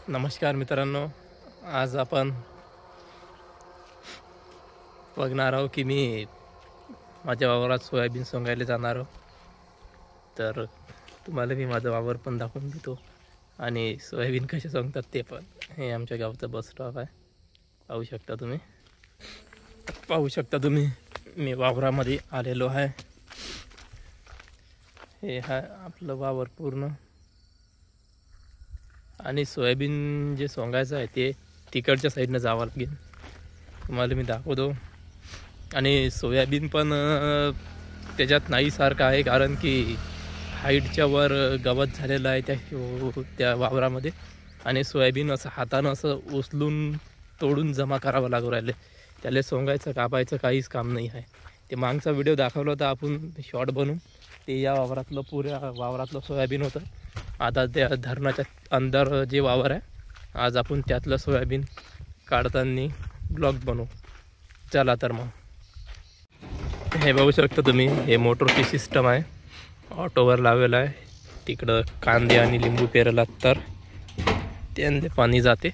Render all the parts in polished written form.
नमस्कार मित्रांनो, आज आपण बघणार आहोत की मी माझ्या वावरात सोयाबीन सोंगायला जाणार आहोत. तर तुम्हाला मी माझा वावर पण दाखवून देतो आणि सोयाबीन कसे सोंगतात ते पण. हे आमच्या गावचं बस स्टॉप आहे, पाहू शकता तुम्ही मी वावरामध्ये आलेलो आहे. हे आहे आपलं वावर पूर्ण. आणि सोयाबीन जे सोंगायचं आहे ते तिकडच्या साईडनं जावं लागेल, तुम्हाला मी दाखवतो. आणि सोयाबीन पण त्याच्यात नाही सारखं आहे, कारण की हाईटच्या वर गवत झालेलं आहे त्या वावरामध्ये. आणि सोयाबीन असं हातानं असं उचलून तोडून जमा करावं लागू राहिले. त्याला सोंगायचं कापायचं काहीच काम नाही आहे. ते मागचा व्हिडिओ दाखवला होता आपण शॉर्ट बनवून, ते या वावरातलं पुऱ्या वावरातलं सोयाबीन होतं. आता त्या धरणाच्या अंदर जे वावर आहे, आज आपण त्यातलं सोयाबीन काढताना ब्लॉग बनवू. चला तर मग. हे बघू शकता तुम्ही, हे मोटरची सिस्टम आहे, ऑटोवर लावलेलं आहे. तिकडं कांदे आणि लिंबू पेरला तर त्याने पाणी जाते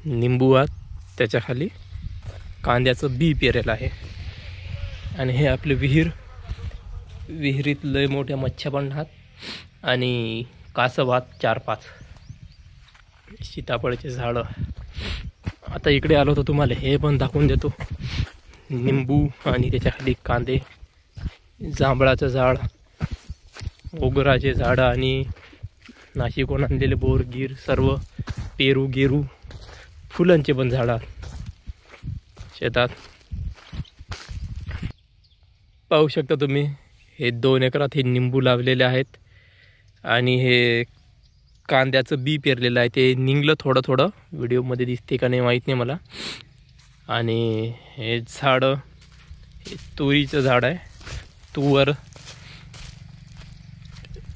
निंबूआत, त्याच्या खाली कांद्याचं बी पेरेलं आहे. आणि हे आपले विहिरीत लय मोठ्या मच्छ्या पण राहत. आणि कासवात 4-5 सीताफळाचे झाडं. आता इकडे आलो तर तुम्हाला हे पण दाखवून देतो. निंबू आणि त्याच्या खाली कांदे, जांभळाचं झाड, ओगराचे झाडं आणि नाशिकहून आणलेले बोरगीर, सर्व पेरू गिरू, फुलांचे पण झाडं शेतात. पाहू शकता तुम्ही, हे 2 एकरात हे निंबू लावलेले आहेत. आणि हे कांद्याचं बी पेरलेलं आहे, ते निघलं थोडं थोडं, व्हिडिओमध्ये दिसते का नाही माहीत नाही मला. आणि हे झाडं, हे तुरीचं झाड आहे, तुवर.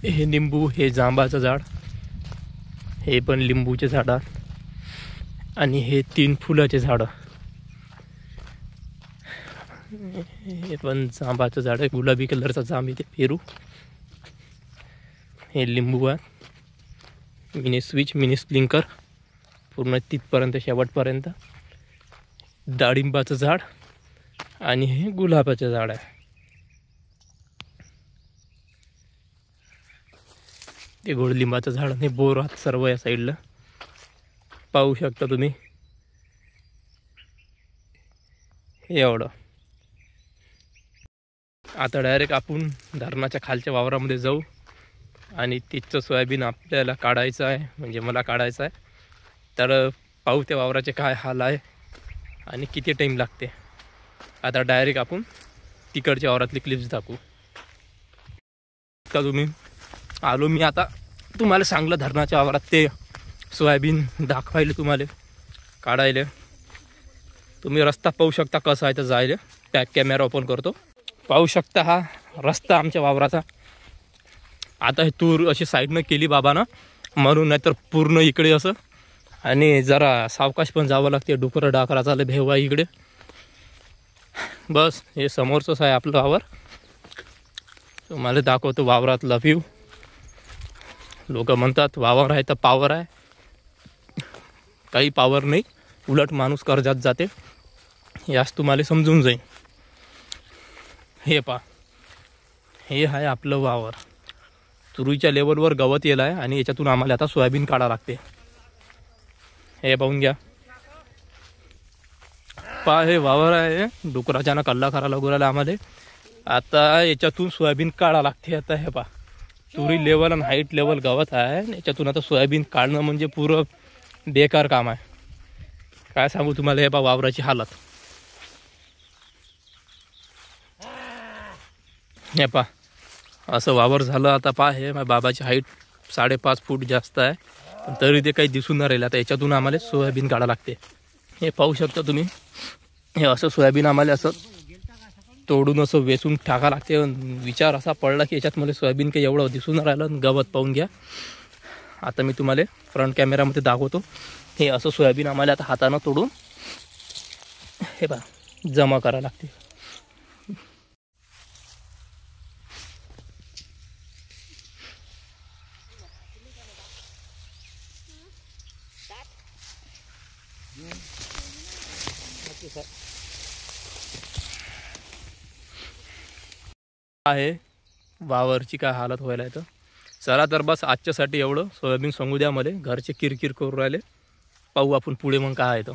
हे निंबू, हे जांबाचं झाड, हे पण लिंबूचे झाडं. आणि हे 3 फुलाचे झाडं, हे पण जांबाचं झाड आहे, गुलाबी कलरचा जांब इथे पेरू. हे लिंबू आहे, मिनी स्विच, मिनी स्प्रिंकर पूर्ण तिथपर्यंत शेवटपर्यंत. डाळिंबाचं झाड आणि हे गुलाबाचं झाड आहे. ते गोडलिंबाचं झाड आणि बोर आहात सर्व या साईडला. पाहू शकता तुम्ही, हे एवढं. आता डायरेक्ट आपण धरणाच्या खालच्या वावरामध्ये जाऊ आणि तिथचं सोयाबीन आपल्याला काढायचं आहे, म्हणजे मला काढायचं आहे. तर पाहू त्या वावराचे काय हाल आहे आणि किती टाईम लागते. आता डायरेक्ट आपण तिकडच्या वावरातली क्लिप्स दाखवू. तर तुम्ही आलो मी आता, तुम्हाला सांगलं धरणाच्या वावरात ते सोयाबीन दाखवायला, तुम्हाला काढायला. तुम्ही रस्ता पाहू शकता कसा आहे तर जायला. बॅक कॅमेरा ओपन करतो. पाहू शकता हा रस्ता आमच्या वावराचा. आता हे तूर अशी साईडनं केली बाबानं, म्हणून नाही तर पूर्ण इकडे असं. आणि जरा सावकाश पण जावं लागते, डुकरं डाकरा चालले भेवा इकडे. बस हे समोरचंच आहे आपलं वावर. तुम्हाला दाखवतो वावरातला व्ह्यू. लोक म्हणतात वावर आहे तर पावर आहे, काही पावर नाही, उलट माणूस कर्जात जाते. यास तुम्हाला समजून जाईल. हे पा, हे आहे आपलं वावर. तुरीच्या लेवलवर गवत येलं आहे आणि याच्यातून आम्हाला आता सोयाबीन काढा लागते. हे पाहून घ्या, पा हे वावर आहे. डुकराच्या ना कल्ला करायला लागू आम्हाला. आता याच्यातून सोयाबीन काढा लागते. आता हे पा, तुरी लेवल आणि हाईट लेवल गवत आहे, याच्यातून आता सोयाबीन काढणं म्हणजे पुरं बेकार काम आहे. काय सांगू तुम्हाला, हे पा वावराची हालत. हे पा असं वावर झालं. आता पा हे बाबाची हाईट 5.5 फूट जास्त आहे, पण तरी ते काही दिसून नाही राहिलं. आता याच्यातून आम्हाला सोयाबीन काढा लागते. हे पाहू शकता तुम्ही, हे असं सोयाबीन आम्हाला असं तोडून असं वेचून टाका लागते. विचार असा पडला की याच्यात मला सोयाबीन काही एवढं दिसून राहिलं. गवत पाहून घ्या. आता मी तुम्हाला फ्रंट कॅमेरामध्ये दाखवतो. हे असं सोयाबीन आम्हाला आता हातानं तोडून हे बा जमा करावं लागते. आहे वावरची काय हालत व्हायला आहे. तर चला तर बस आजच्यासाठी एवढं. सोयाबीन सांगू द्या मला, घरचे किरकिर करू राहिले. पाहू आपण पुढे मग काय आहे तर.